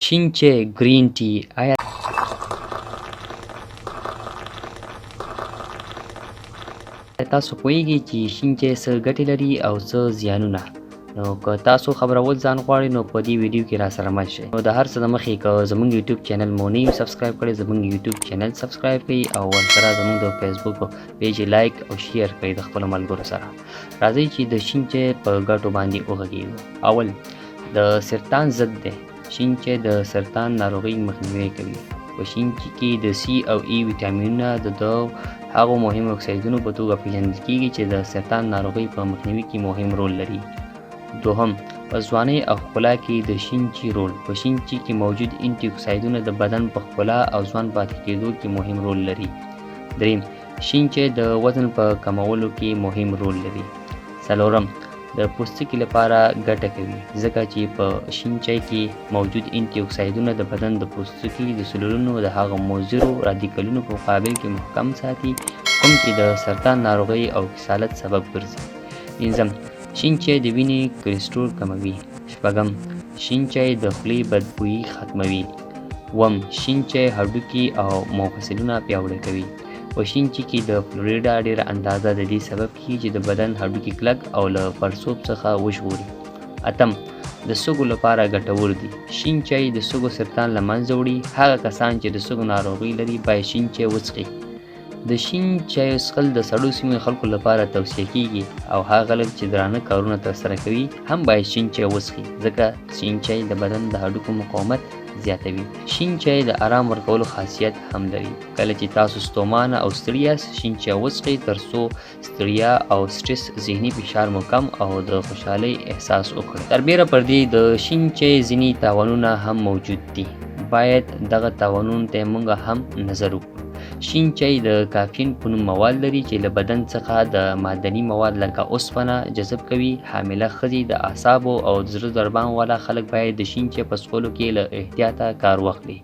شین چای ګرین ټي آیا تاسو پوهیږئ چې شین چای څه ګټې لري او څه زیانونه؟ نو که تاسو خبرول ځان غواړئ نو په دې ویډیو کې راسره مل شئ. نو د هر څه د مخکې که زموږ یوټیوب چینل مو نه وي سبسکرایب کړی زموږ یوټیوب چینل سبسکرایب کړئ او ورسره زموږ د فیسبوک پیج لایک او شیر کړئ د خپلو ملګرو سره. راځئ چې د شین چای په ګټو باندې وغږیږو. اول د سرطان ضد دی. شین چای د سرطان ناروغۍ مخنیوی کوي. په شین چای کې د سی او ای ویټامینونه د هغو مهم اکسایدونو په توګه پیژندل کېږي چې د سرطان ناروغۍ په مخنیوي کې مهم رول لري. دوهم په ځوانۍ او ښکلا کې د شین چای رول. په شین چای کې موجود انټي اکسایدونه د بدن په ښکلا او ځوان پاتې کېدو کې مهم رول لري. دریم شین چای د وزن په کمولو کې مهم رول لري. څلورم د پوستکي لپاره ګټه کوي ځکه چې په شین چای کې موجود انټي اکسایدونه د بدن د پوستکي د سلولونو د هغه مضرو رادیکلونو په مقابل کې محکم ساتي کوم چې د سرطان ناروغۍ او کسالت سبب ګرځي. پنځم شین چای د وینې کلسترول کموي. شپږم شین چای د خولې بدبویي ختموي. اووم شین چای هډوکي او مفصلونه پیاوړي کوي. په شین چای کې د فلوریډا ډېره اندازه د دې سبب کیږي چې د بدن هډوکي کلک او له پړسوب څخه وژغوري. اتم د سږو لپاره ګټور دی. شین چای د سږو سرطان له منځه وړي. هغه کسان چې د سږو ناروغي لري باید شین چای وڅښي. د شین چای څښل د سړو سیمو خلکو لپاره توصیه کیږي او هغه خلک چې درانه کارونه ترسره کوي هم باید شین چای وڅښي ځکه شین چای د بدن د هډوکو مقاومت زیاتوي. شین چای د آرام ورکولو خاصیت هم لري. کله چې تاسو ستومانه او ستړي یاست شین چای وڅښئ ترڅو ستړیا او سټرس ذهني فشار مو کم او د خوشحالۍ احساس وکړئ. تربیره پر دې د شین چای ځینې تاوانونه هم موجود دي. باید دغه تاوانونو ته موږ هم نظر وکړو. شین چای د کافین په نوم مواد لري چې له بدن څخه د معدني مواد لکه اوسپنه جذب کوي. حامله ښځې د اعصابو او د زړه ضربان والا خلک باید د شین چای په څښلو کې له احتیاطه کار واخلي.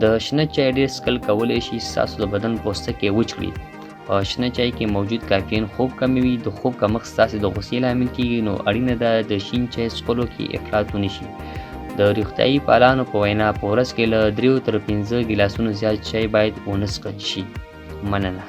د شنه چای ډېر څښل کولی شي ستاسو د بدن پوستکی وچ کړي. په شنه چای کې موجود کافین خوب کموي. د خوب کمښت ستاسو د غوسې لامل کیږي نو اړینه ده د شین چای څښلو کې افراط ونه شي. د روغتیایي پالانو په وینا په ورځ کې له 3 تر 5 ګیلاسونو زیات چای باید ونه څښل شي. مننه.